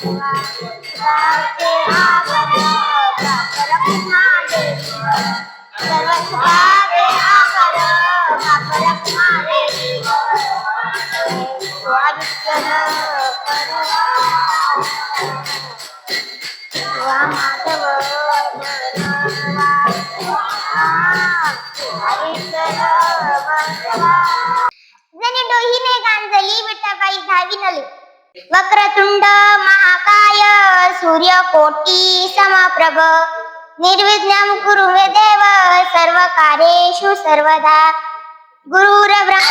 सुखाचे आगर रखमा देवी सर्व सुखाचे आगर रखमा देवी स्वादिष्ट माधव जनी डोहीने गांजली विठाबाई धावी नली वक्रतुंड महाकाय सूर्यकोटी समप्रभ निर्विघ्नं कुरु मे देव सर्वकार्येषु सर्वदा गुरुर्ब्रह्मा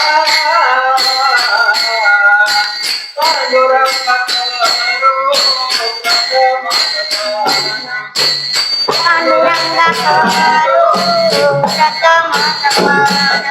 पांडुरंगा करो प्रथम नमन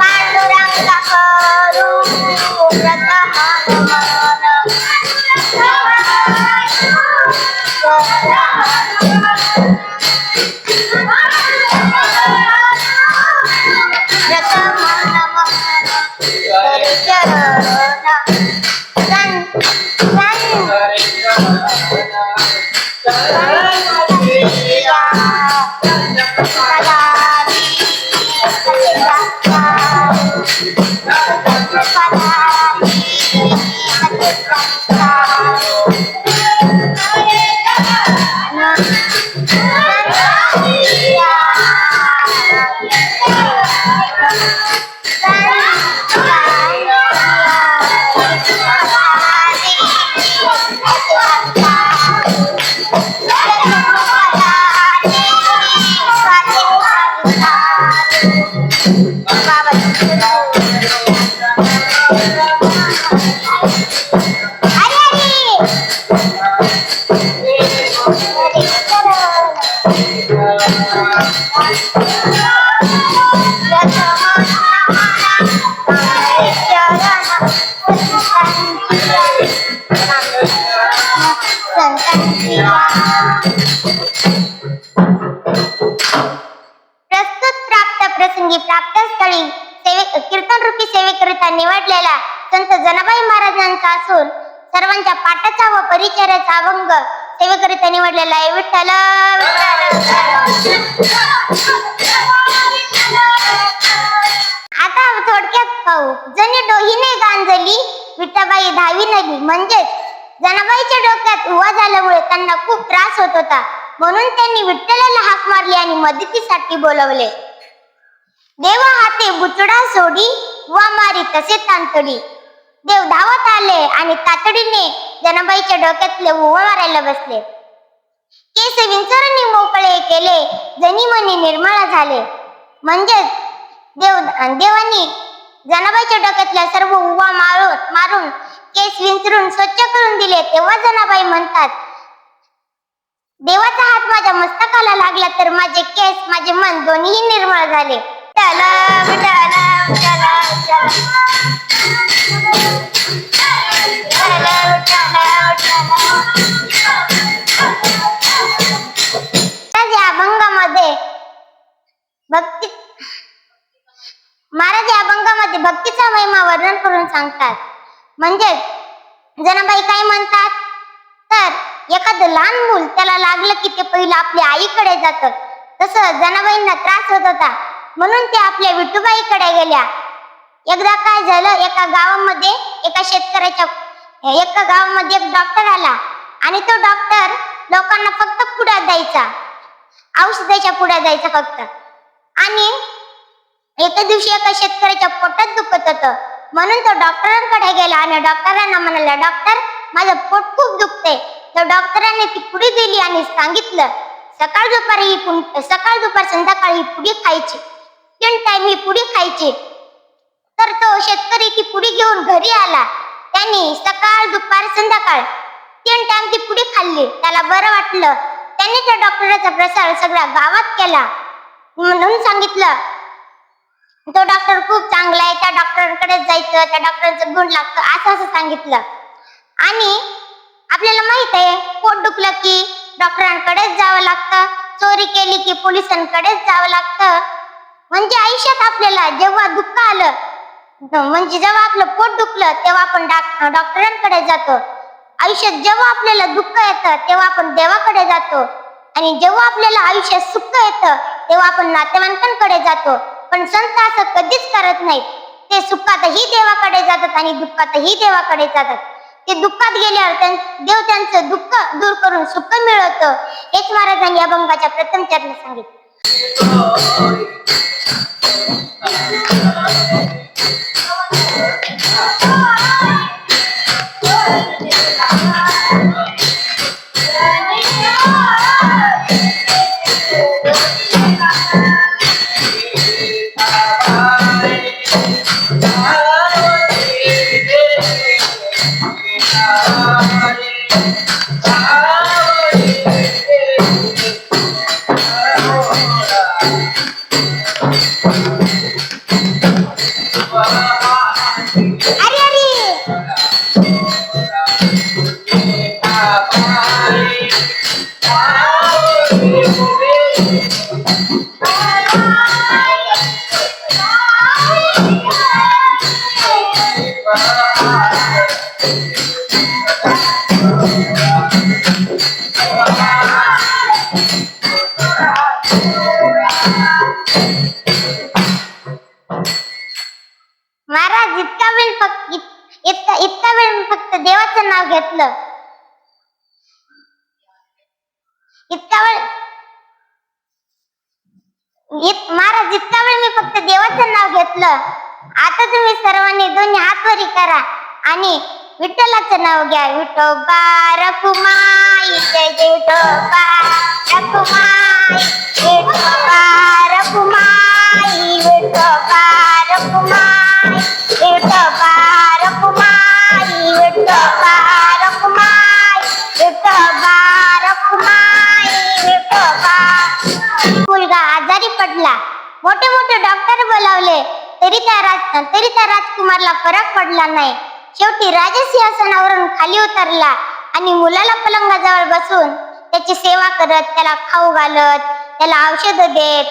पांडुरंगा करू प्रथम नमन पांडुरंगा करू प्रथम प्रसंगी प्राप्त स्थळी कीर्तन रूपी सेवेकरिता निवडलेला संत जनाबाई महाराजांचा असून सर्वांच्या पाठाचा व परिचर्याचा अभंग सेवेकरिता निवडलेला आहे. विठ्ठल आता थोडक्यात पाहू. जनी डोहीने गांजली विठाबाई धावी नली म्हणजेच जनाबाईच्या डोक्यात उवा झाल्यामुळे त्यांना खूप त्रास होत होता, म्हणून त्यांनी विठ्ठलाला हाक मारली आणि मदतीसाठी बोलवले. देव हाते बुचडा सोडी वा मारी तसे तांतडी. देव धावत आले आणि तातडीने जनाबाईच्या डोक्यातले उवा मारायला बसले. केस विंचरांनी मोकळे केले, जनी मनी निर्मळ झाले. म्हणजेच देवांनी जनाबाईच्या डोक्यातल्या सर्व उवा मारून केस विंचरून स्वच्छ करून दिले. तेव्हा जनाबाई म्हणतात, देवाचा हात माझ्या मस्तकाला लागला तर माझे केस माझे मन दोन्ही निर्मळ झाले. महाराज या अभंगामध्ये भक्तीचा महिमा वर्णन करून सांगतात. म्हणजेच जनाबाई काय म्हणतात, तर एखादं लहान मूल त्याला लागलं की ते पहिलं आपल्या आईकडे जातं. तसं जनाबाईंना त्रास होत होता, म्हणून ते आपल्या विठुबाईकडे गेल्या. एकदा काय झालं, एका गावामध्ये एक डॉक्टर आला आणि तो डॉक्टर लोकांना फक्त पुड्या द्यायचा, औषधाच्या पुड्या द्यायचा फक्त. आणि एके दिवशी एका शेतकऱ्याच्या पोटात दुखत होतं, म्हणून तो डॉक्टरांकडे गेला आणि डॉक्टरांना म्हणाला, डॉक्टर माझं पोट खूप दुखते. तर डॉक्टरांनी ती पुडी दिली आणि सांगितलं, सकाळ दुपार संध्याकाळी ही पुडी खायची, 3 टाइम ही पुडी खायची. तर तो शेतकरी ती पुडी घेऊन घरी आला. त्यांनी सकाळ दुपार संध्याकाळ 3 टाइम ती पुडी खाल्ली. त्याला बरं वाटलं. त्यांनी त्या डॉक्टराचा प्रसार सगळ्या गावात केला. म्हणून सांगितलं तो डॉक्टर खूप चांगला आहे, त्या डॉक्टरांकडे जायचं, त्या डॉक्टरांचं गुण लागतं, असं असं सांगितलं. आणि आपल्याला माहित आहे पोट दुखलं की डॉक्टरांकडेच जावं लागतं, चोरी केली की पोलिसांकडेच जावं लागतं. म्हणजे आयुष्यात आपल्याला जेव्हा दुःख आलं, म्हणजे जेव्हा आपलं पोट दुखलं तेव्हा आपण डॉक्टरांकडे जातो. आयुष्यात जेव्हा आपल्याला दुःख येतं तेव्हा आपण देवाकडे जातो. आणि जेव्हा आपल्याला आयुष्यात सुख येतं तेव्हा आपण नातेवाईकांकडे जातो. पण संत असं कधीच करत नाहीत. ते सुखातही देवाकडे जातात आणि दुःखातही देवाकडे जातात. ते दुःखात गेल्यावर देव त्यांचं दुःख दूर करून सुख मिळवतं. हेच महाराजांनी अभंगाच्या प्रथम चरणी सांगितलं. महाराज इतका वेळ फक्त देवाचं नाव घेतलं. महाराज इतका वेळ मी फक्त देवाचं नाव घेतलं. आता तुम्ही सर्वांनी दोन्ही हात वरी करा आणि विठ्ठलाचं नाव घ्या. विठोबा रखुमाई, जय जय विठोबा रखुमाई, विठोबा रखुमाई, विठोबा रखुमाई, विठोबा रखुमाई, विठोबा रखुमाई, विठोबा रखुमाई, विठोबा. मुलगा आजारी पडला. मोठे मोठे डॉक्टर बोलावले तरी त्या राजकुमारला फरक पडला नाही. शेवटी राजसिंहासनावरून खाली उतरला आणि मुलाला पलंगाजवळ बसून त्याची सेवा करत, त्याला खाऊ घालत, त्याला औषध देत,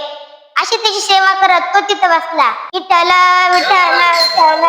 अशी त्याची सेवा करत तो तिथं बसला. विठ्ठल विठ्ठल विठ्ठल.